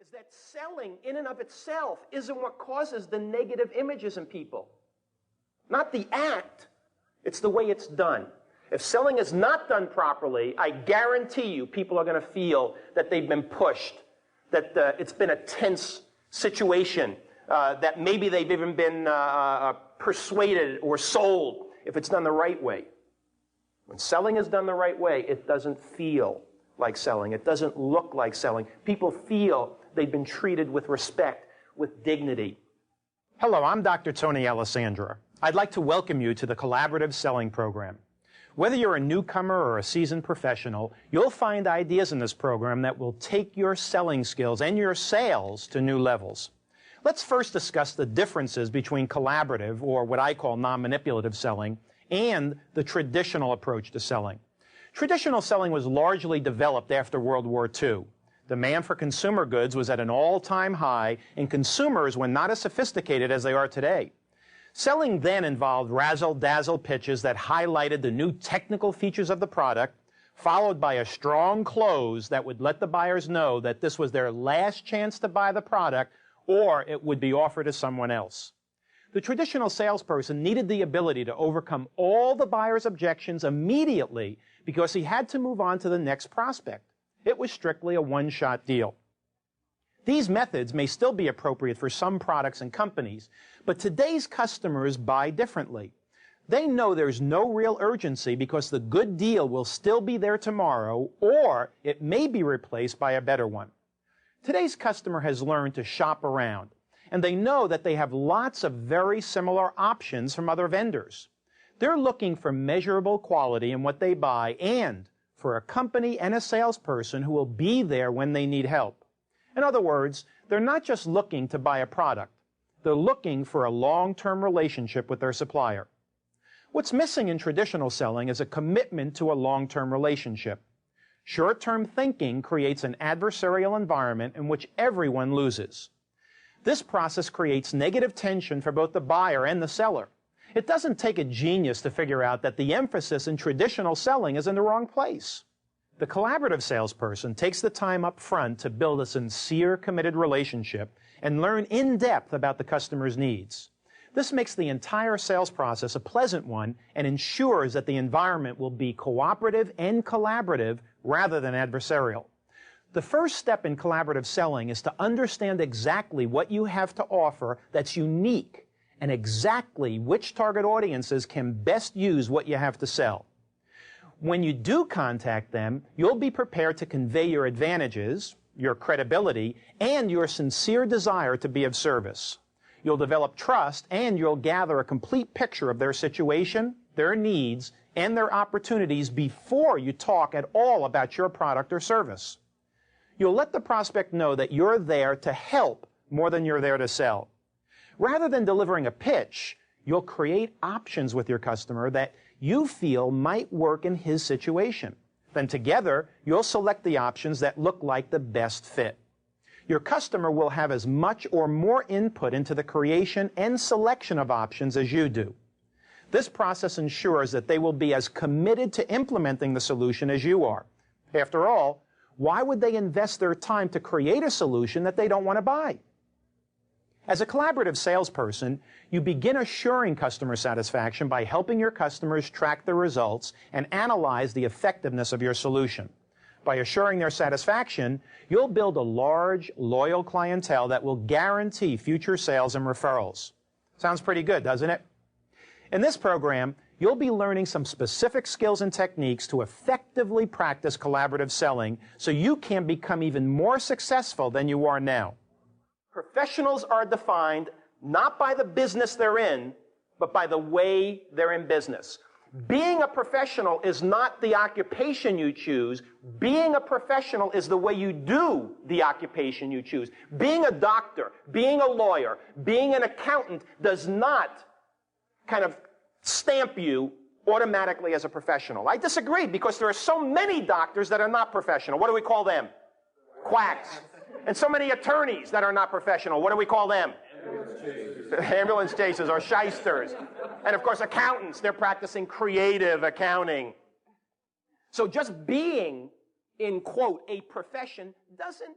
is that selling in and of itself isn't what causes the negative images in people. Not the act, it's the way it's done. If selling is not done properly, I guarantee you people are going to feel that they've been pushed, that it's been a tense situation, that maybe they've even been persuaded or sold if it's done the right way. When selling is done the right way, it doesn't feel like selling. It doesn't look like selling. People feel they've been treated with respect, with dignity. Hello, I'm Dr. Tony Alessandra. I'd like to welcome you to the Collaborative Selling Program. Whether you're a newcomer or a seasoned professional, you'll find ideas in this program that will take your selling skills and your sales to new levels. Let's first discuss the differences between collaborative, or what I call non-manipulative selling, and the traditional approach to selling. Traditional selling was largely developed after World War II. Demand for consumer goods was at an all-time high, and consumers were not as sophisticated as they are today. Selling then involved razzle-dazzle pitches that highlighted the new technical features of the product, followed by a strong close that would let the buyers know that this was their last chance to buy the product, or it would be offered to someone else. The traditional salesperson needed the ability to overcome all the buyer's objections immediately because he had to move on to the next prospect. It was strictly a one-shot deal. These methods may still be appropriate for some products and companies, but today's customers buy differently. They know there's no real urgency because the good deal will still be there tomorrow, or it may be replaced by a better one. Today's customer has learned to shop around, and they know that they have lots of very similar options from other vendors. They're looking for measurable quality in what they buy and for a company and a salesperson who will be there when they need help. In other words, they're not just looking to buy a product. They're looking for a long-term relationship with their supplier. What's missing in traditional selling is a commitment to a long-term relationship. Short-term thinking creates an adversarial environment in which everyone loses. This process creates negative tension for both the buyer and the seller. It doesn't take a genius to figure out that the emphasis in traditional selling is in the wrong place. The collaborative salesperson takes the time up front to build a sincere, committed relationship and learn in depth about the customer's needs. This makes the entire sales process a pleasant one and ensures that the environment will be cooperative and collaborative rather than adversarial. The first step in collaborative selling is to understand exactly what you have to offer that's unique and exactly which target audiences can best use what you have to sell. When you do contact them, you'll be prepared to convey your advantages, your credibility, and your sincere desire to be of service. You'll develop trust, and you'll gather a complete picture of their situation, their needs, and their opportunities before you talk at all about your product or service. You'll let the prospect know that you're there to help more than you're there to sell. Rather than delivering a pitch, you'll create options with your customer that you feel might work in his situation. Then together, you'll select the options that look like the best fit. Your customer will have as much or more input into the creation and selection of options as you do. This process ensures that they will be as committed to implementing the solution as you are. After all, why would they invest their time to create a solution that they don't want to buy? As a collaborative salesperson, you begin assuring customer satisfaction by helping your customers track the results and analyze the effectiveness of your solution. By assuring their satisfaction, you'll build a large, loyal clientele that will guarantee future sales and referrals. Sounds pretty good, doesn't it? In this program, you'll be learning some specific skills and techniques to effectively practice collaborative selling so you can become even more successful than you are now. Professionals are defined not by the business they're in, but by the way they're in business. Being a professional is not the occupation you choose. Being a professional is the way you do the occupation you choose. Being a doctor, being a lawyer, being an accountant does not kind of stamp you automatically as a professional. I disagree because there are so many doctors that are not professional. What do we call them? Quacks. And so many attorneys that are not professional. What do we call them? Ambulance chasers or shysters. And of course, accountants, they're practicing creative accounting. So just being, in quote, a profession doesn't